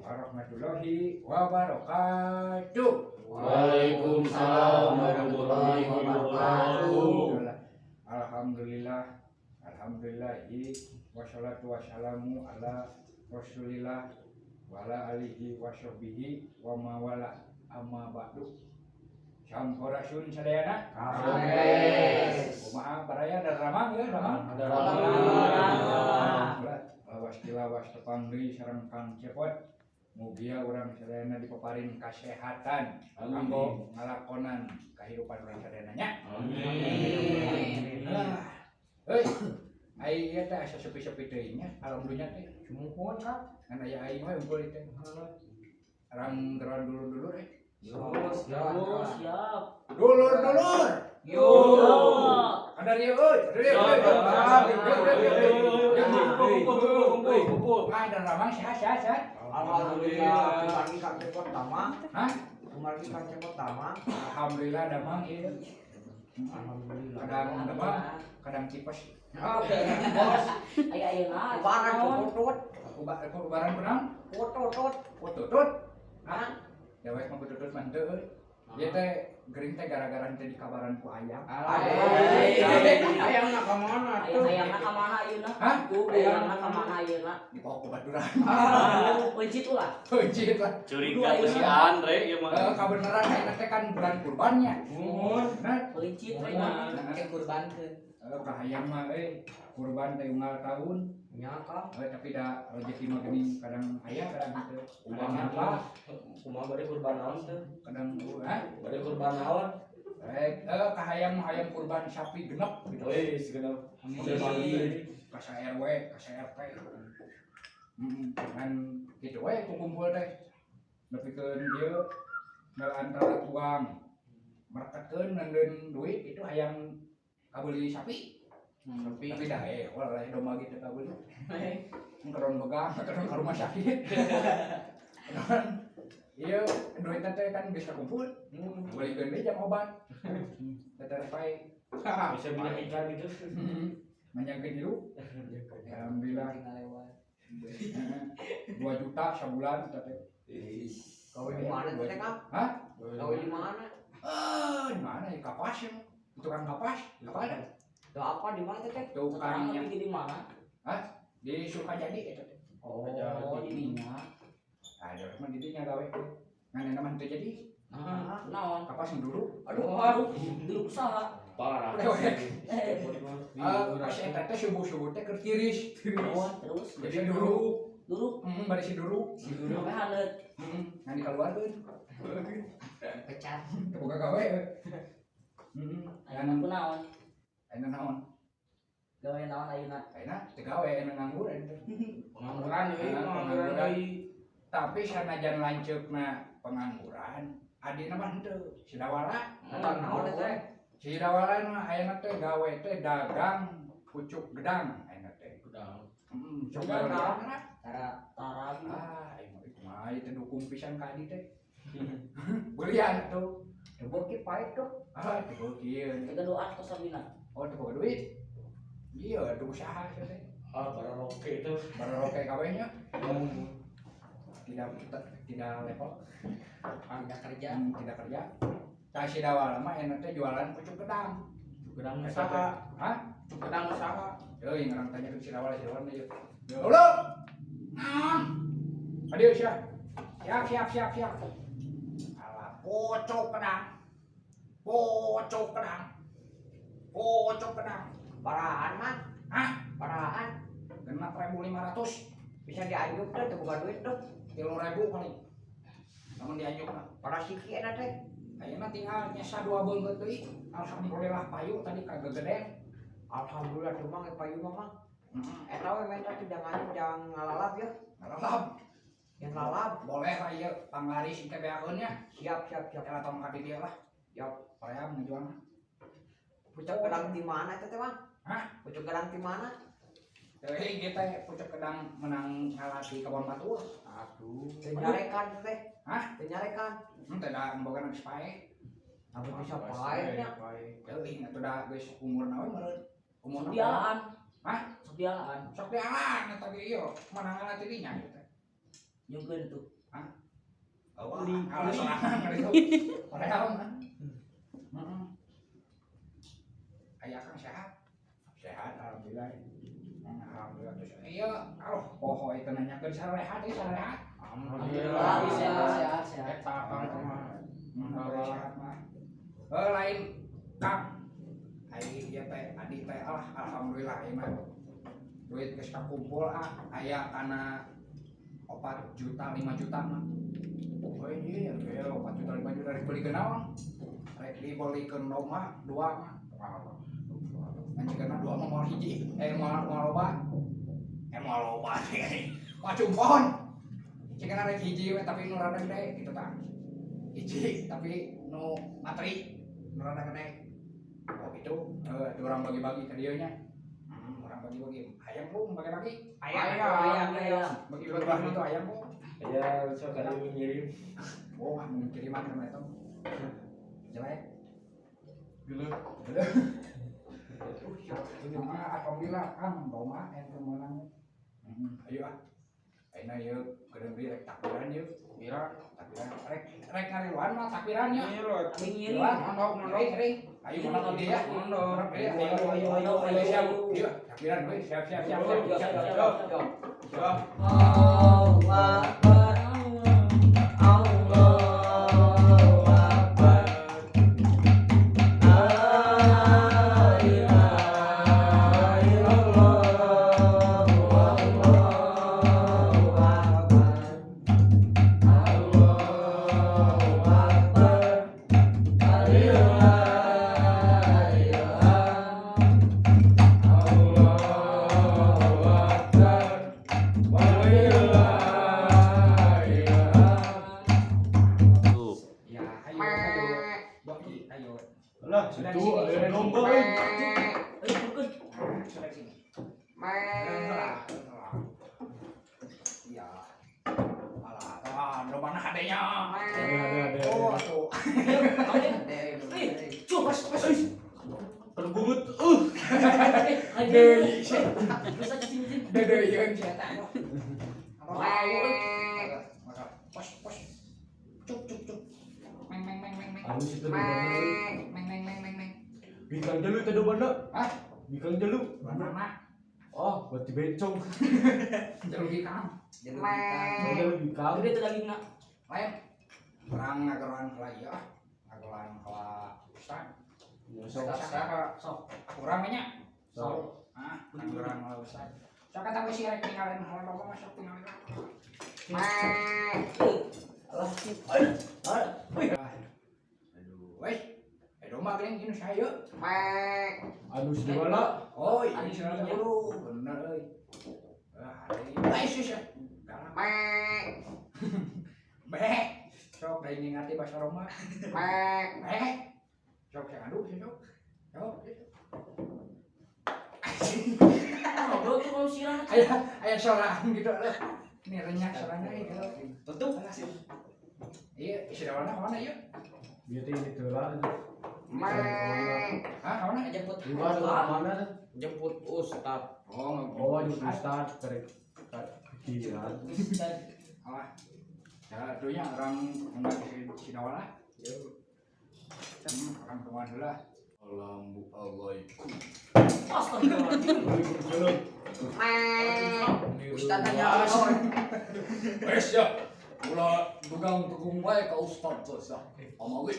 warahmatullahi wabarakatuh. Waalaikumsalam warahmatullahi wabarakatuh. Alhamdulillah, alhamdulillahi wassalatu wassalamu ala rasulillah wa ala alihi washabihi wa mawala amma ba'du. Sampurasun sadayana. Amin. Kumaha baraya dan ramang ya, ramang. Lawas tepang deui sareng Kang Cepot. Mugia urang sadayana dipaparin kasehatan kanggo ngalakonan kahidupan urang sadayana nya. Amin. Heuy, ai ieu teh asa sepi-sepi teuing nya, alhamdulillah teh. Sumuhun Kang. Ngan aya aing mah unggul teh. Arang geron dulur-dulur Siap. Dulur-dulur. Yo. Ada dia euy, ada dia. Ada ramang sehat. Alhamdulillah. Kemarin Kang Cepot tama. Hah? Kemarin Kang Cepot tama. Alhamdulillah damang ieu. Alhamdulillah. Kadang demam, kadang tipes. Oke, bos. Ayo Barang tutut. Kubaran benang, Tutut. tutut. Hah? Ya wes mah tutut mah teu euy. Ieu teh gering teh gara-gara teh dikabaran ku ayam. Ayam nak ke mana tuh? Ayamna ka mana ayeuna? Hah? Ayamna ka mana ayeuna? Di pokok baturan. Pencit ulah. Pencit lah. Curiga tuh si Andre ya mah. Kabeneran ayeuna teh kan bulan kurbannya. Nah, Pencit we kurbankeun. Kahayang mah kurban teh unggal tahun. Nya Kang. Tapi da rezeki mah geuning kadang aya kadang henteu. Kadang apa? Kumaha bade kurban naon teh? Kadang Bade kurban naon? kahayang hayang kurban sapi genep gitu. Wis genep. Kasa RW, kasa RT. Kan gitu we kumpul teh. Nepikeun ieu antara tuang marketeun ngandeun duit itu hayang kabeli sapi. Tapi dah ulah domba gitu kabeli. Ngkeron begang, ngkeron ka rumah sakit. Iya, duitnya teh kan bisa kumpul. Balikeun deui jam obat. Teter pae. Bisa beli ikan gitu. Manyangkeun hirup. Alhamdulillah. 2 juta sebulan teh. Kau di mana teh Kang? Hah? Kau di mana? Di mana ya kapas ya? Tukang kapas? Apa ada? Tuh apa di mana teh? Tukangnya di mana? di Sukajadi itu. Oh, di dinya. Ada mah di dinya gawe. Ngan nama teu jadi. Naon? Kapas yang dulu. Aduh, dulu usaha. Parah. Pas eta teh subuh-subuh teh keur tiris. Terus Jadi dulu. dulu Bari si dulu. sampai halet. Ngan dikeluarkeun. Pecat. Teu boga gawe. Ayeuna pun naon? Ayeuna naon? Gawe naon ayeuna? Ayeuna teu gawe ayeuna nganggur. Pengangguran euy, pengangguran euy. Tapi sanajan lanceukna pengangguran, adina mah henteu. Si Dawala, Naon teh? si Dawala mah ayeuna teh gawe teh dagang pucuk gedang ayeuna teh. Gedang. Coba naon? Tara Aing mah kumaha ieu teh dukung pisan ka adi teh. Beulian tuh. Beuki pae tuh. Teu beukieu. tega doa ke sabina. Oh teu boga duit. Iya, teu usaha teh. Para roke itu. Baroke kawenya. Tidak level. Tidak kerja. Tidak kerja. Tah si Dawala mah ayeuna teh jualan pucuk gedang. Gedang Usaha. Hah? Gedang usaha. Euy, ngarang tanya ke si Dawala teh. Halo. Adio siap. Siap. Alah, pucuk gedang. Pucuk gedang. Parahan mah. Hah? Parahan. 6.500. Bisa dianjuk tuh, bukan duit tuh. 3.000 paling. Namun dianjuk mah. Para siki ada teh. Ayeuna tinggal nyesa 2 beungeut deui. Alhamdulillah payu tadi kagak gede. Alhamdulillah tuh mah payu mah. Heeh. Eta we minta jangan ngalalap ya. Ngalalap. Yang lalap. Boleh lah ieu panglaris teh beakeun nya. Siap. Eta tong ka dieu lah. Siap. Hoream ngejuang. Pucuk gedang di mana teh Bang? Hah? Pucuk gedang di mana? Teuing ieu teh pucuk gedang menang ngalati kebon batur. Aduh. Teu nyarekan teh. Hah? Teu nyarekan. Teu da boga geus pae. Apa bisa pae nya? Teuing atuh da geus umurna we meureun. Umurna Dialaan. Hah? Dialaan. Sok dialan eta ge ieu menang ngalati dinya gitu. Nyungkeun tuh. Kalau sorangan itu. Padahal mah. Heeh. Aya Kang sehat. Sehat alhamdulillah. Alhamdulillah terus iya poho itu nanyakeun sarehat ieu sarehat. Alhamdulillah. Sehat. Eta Kang mah. Sehat mah. Lain Kang. Ai ieu teh adi teh alhamdulillah ieu mah. Duit geus kakumpul aya kana 4 juta 5 juta mah. Oh iya, kayak 4 juta 5 juta dibeli naon? Rek dibelikeun rumah 2 mah. Anjingna 2 mah moal hiji, moal loba. Moal loba teh. Mah cumpon. Cingana rek hiji we tapi nu rada gede gitu tah. Hiji tapi nu materi nu rada gede. Oh itu urang bagi-bagi ka dieu nya. Urang bagi-bagi. Hayang lu bagi-bagi. Ayam. Bagi-bagi itu hayang lu. Ya, sok kali ngirim. Oh, mah kiriman sama itu. Jelek. Dulu. Alhamdulillah kan bawa ente menang. Ayo ah. Aina ieu kedeung deui rek takbiran ieu. Mira. Takbiran rek ngariluan mah takbiran nya. Mira. Ngiri. Ring. Ayo menang dia ya. Mondok. Ayo siap. Iya, takbiran we siap. Allahu Akbar. Allahu Akbar. La ilaha illallah. Allahu Akbar. Allahu Akbar. La ilaha Ya, ayo. Bagi ayo. Lah, situ ada domba. Sudah sini. Ya. Alah, lo mana adanya? Ada. Oh, tuh. Terbungut. Dede yeun cenah. Pos. Cuk. Meng. Anu situ domba. Meng. Bikang jalu teh domba. Hah? Bikang jalu. Mana? Oh, buat dibencong. Jalur hitam. Jalu bikang. Gede tuh dagingna. Lain. Perang ngagelan ka ieu ah. Ngagelan ka Ustaz. Sok. Kurang nya. Sok. Ngagelan ka Ustaz. Sok kata we si rek ninggalin hal loba masuk tinggalin. Aduh, weh. Domba geuning ini saya. Anu di mana? Oh, ini sana dulu. Bener euy. Hari sus ya. Beh. Sok da ngingati bahasa Roma. Beh. Sok aduh, sok. Ngobrol tuh kalau siram. Aya sorang gitu loh. Ini renyah sorangnya itu. Tutup. Iya, isi dawana ka mana ieu? Dia teh ini telah. Hah, ka mana? Jemput. Gua ada mana? Jemput Ustad. Oh, di Ustad tarik pikiran. Alah. Ya, dunya orang si dawana. Orang rumah heula. Assalamualaikum. Astagfirullahaladzim. Ustad nanya naon? Wes ya. Ulah dugang tegung bae ka Ustad tuh sah. Amali.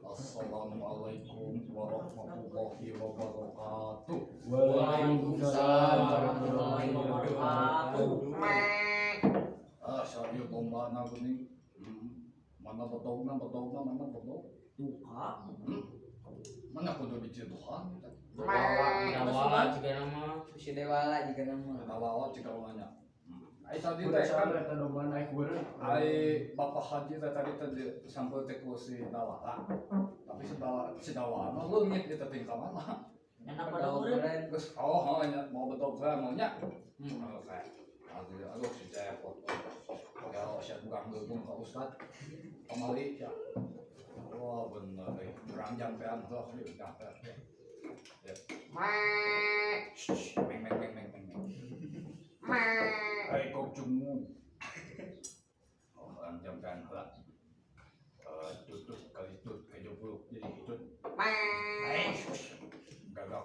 Assalamualaikum warahmatullahi wabarakatuh. Waalaikumsalam warahmatullahi wabarakatuh. Saya domba na geuning. Mana betogna mana betog? Duka. Mana kudu dicedohan? Dawala juga nama. Si Dewala juga nama. Kawawa cika umanya. Ai tadi Udah teh kan sampai eta domba naik beureuh. ai Bapak Haji teh tadi teh sampel teh ku si Dawala. Tapi si Dawala mah leungit di teh tingkah mana. Enak pada urip. Geus nya mau betul kan mau nya. Oke. Aduh si cepot. Ya saya bukan geung ka Ustad. Kamali ya. Wah bener deh. Beranjang pean tuh di udah. Meng. Hai kok cungu.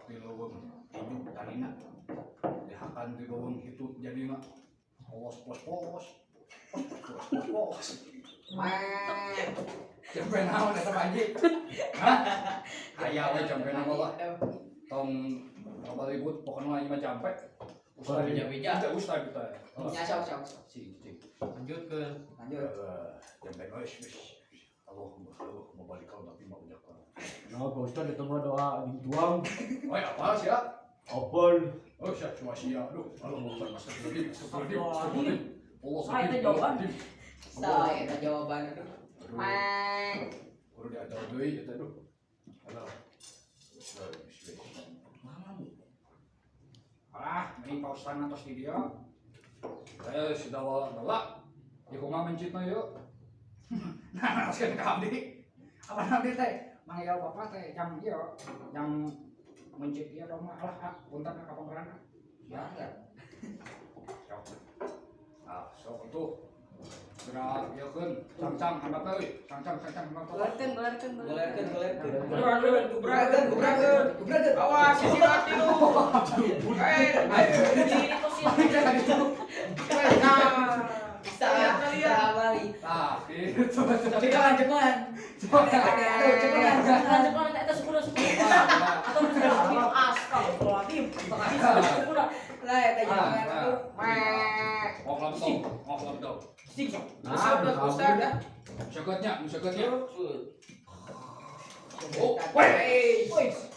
sok di leuweung hidup talina dihakan di leuweung itu jadina pos jampe naon eta anjing hah aya we jampe naon lah tong apa ribut pokoknya ieu mah jampe Bukan bija-bija. kita ustaz kita Ya sok. cing Lanjutkeun. Lanjut. jampe wis Allah mau balik kau tapi mau ujak kau Nah, Pak Ustaz itu mah doa dituang. oh ya apa sih ya Apel. oh sia cuma sia aduh Allah mau astagfirullahaladzim Allah Ah, itu jawaban. Saya eta jawaban. Kudu diajar deui eta duh. Halo. Ini pausan atas di dia. Saya sudah bawa. Ya kumaha mencitna yuk. Nah, sekarang ka abdi. Apa nanti teh? Manggil bapak teh jam ieu, jam mencit ieu dong mah lah punten ka pemeran. Ya enggak. Ah, sok tuh. Gerak ieu keun, cangcang handap euy, cangcang handap. Golerkeun. Gubrakeun. Awas sirat itu. Bisa balik. Ah, gitu. Cekelan. Lah eta jawaban tuh. Ngok laptop. Syukutnya. Oh,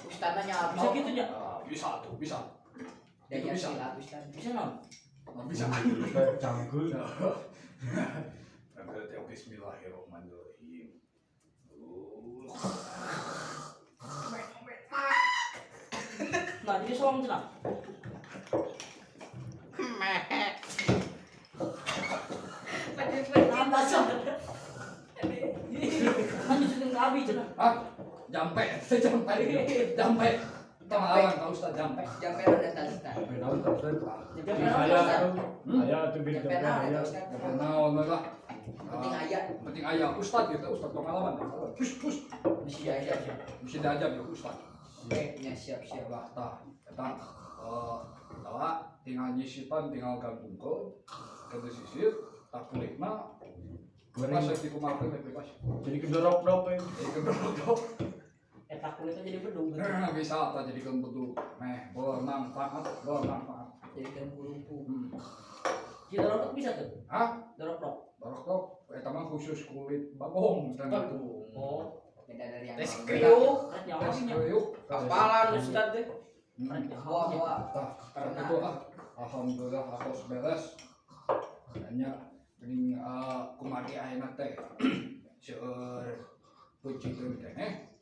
Ustaznya nyapa. Bisa gitu nya. Bisa tuh, bisa. Dia Itu bisa. silat Ustaz. Bisa non. Bisa. Cangkul. Bismillahirrahmanirrahim. Nah, jadi soang cenah. Lanjutin ke abi cenah. Ah, jampe. Pengalaman Pak Ustaz jampe. Jampe udah tadi. Benaun Pak Ustaz. Jampe Aya Ustaz. aya tuh bir Jampe jampe aya. Jampe naon lah. Penting aya. Penting aya Ustaz gitu, Ustaz pengalaman. Pus. Mesti aya. Mesti diajar ya Ustaz. Oke, ya siap. Lah tah eta tawa tinggal nyisipan tinggal gantungkeun ke sisir tak kulitna Goreng. masuk di kumakeun bebas. Jadi kedorok-dorok we. Kedorok. Eta kulitnya jadi bedung. Bisa tak jadikan betul. Bermanfaat. Jadi kan lumpuh. Kita rokok bisa tuh. Hah? Dorok. Dorok eta mah khusus kulit bagong dan itu. Oh, Beda dari yang tes lain. kriuk. Kan Tes jawabnya. kriuk. Kapalan Ustaz teh. Bawa. Tah, karena itu alhamdulillah aku beres. Hanya geuning kumari ayeuna teh seueur pucikeun keneh.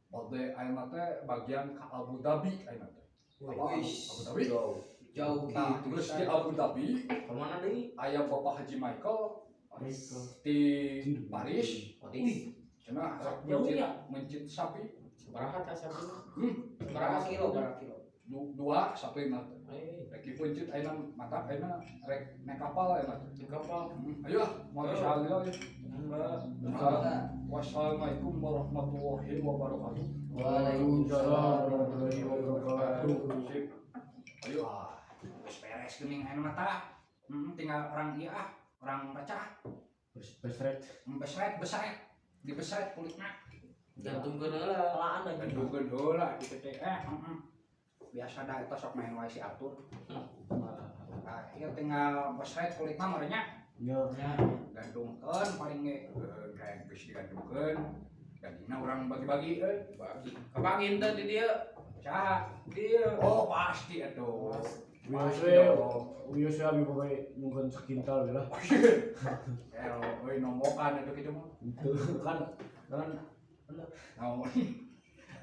Ode ayeuna teh bagian ka Abu Dhabi ayeuna teh. Abu Dhabi. Jauh Nah, gitu. terus di Abu Dhabi Kemana deui? aya Bapak Haji Michael di Paris. Wih, Cenah jauh ya? mencit sapi. Baraha ta sapi. Berapa kilo? Dua sapi na. Eh, Rek pencit ayeuna mata ayeuna rek naik kapal ayeuna. di kapal. Ayo ah, mau disalih ya. Enggak. Wassalamualaikum warahmatullahi wabarakatuh. Waalaikumsalam warahmatullahi wabarakatuh. Sip. Ayo beres geuning ayeuna mata. Tinggal orang ieu orang pecah. Besret. Besret. Dibesret kulitna. Gantungkeun heula. Pelaan lagi. Gandungkeun heula kitu teh. Biasa da eta sok main wae si atur. Nah, ieu tinggal besret kulitna marenya. Ya. Ya. Gandungkeun paling ge kayak geus digandungkeun. Dagingna urang bagi-bagi bagi. Kepangin teh di dieu. Saha? Dieu. Oh, pasti atuh. Wios abi bae mungkin sekintal lah. Euy nombokan itu kitu mah. Itu kan Naon?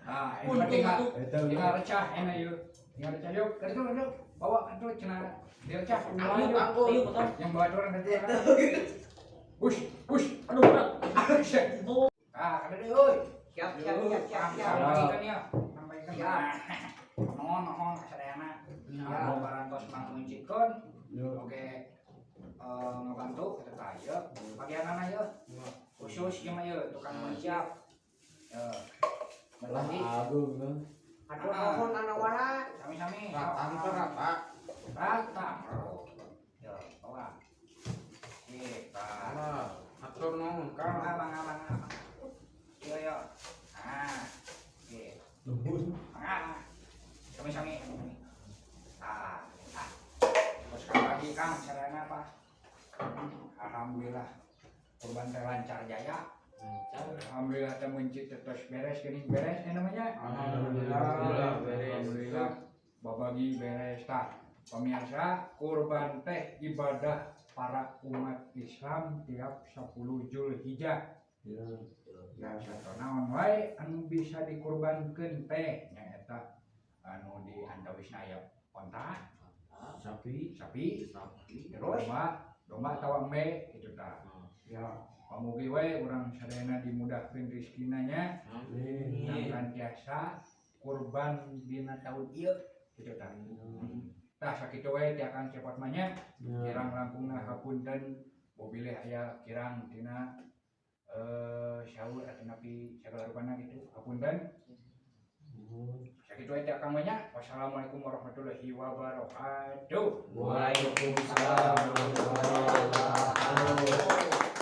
Ah, ini Untung tinggal atuh. tinggal recah enak yuk. Tinggal recah yuk. Kan bawa atuh cenah direcah Angkut, yuk. angkut. Ayo, betul. Yang bawa turun nanti. Push. Aduh, berat. Ah, ada deh euy. Siap. Sampaikan ya. Sampaikan ya. Mohon sadayana. Ya, barantos manguncikeun. Oke. Ngebantu eta tah ieu. Bagianana ieu. Khusus ieu mah ieu tukang munciap. Berarti Agung kan. Aduh, mohon anak waras. Sami-sami. Rata. Rata. Yo, bawa. Kita. Atur nuhun Mangga, Kang. mangga. Yo yo. Nah. Oke. Mangga. Sami-sami. Ah. Terus sekali lagi Kang, sarana apa? Alhamdulillah. Kurban teh lancar jaya. Alhamdulillah teh mencit terus beres geuning beres namanya. Alhamdulillah. Alhamdulillah. Babagi beres tah. Pemirsa, kurban teh ibadah para umat Islam tiap 10 Zulhijjah. Ya naon wae anu bisa dikurbankeun teh nyaeta anu di antawisna aya onta, sapi, domba atawa embe kitu tah. Ya, pamugi wae urang sadayana dimudahkeun rezekina nya. Dan tiasa kurban dina taun ieu kitu tah. Tah sakitu wae ti akan cepot mah nya. Kirang langkungna hapunten mobileh aya kirang tina syaur atau napi segala rupana gitu hapunten. Sakitu wae ti akan mah nya. Wassalamualaikum warahmatullahi wabarakatuh. Waalaikumsalam warahmatullahi wabarakatuh.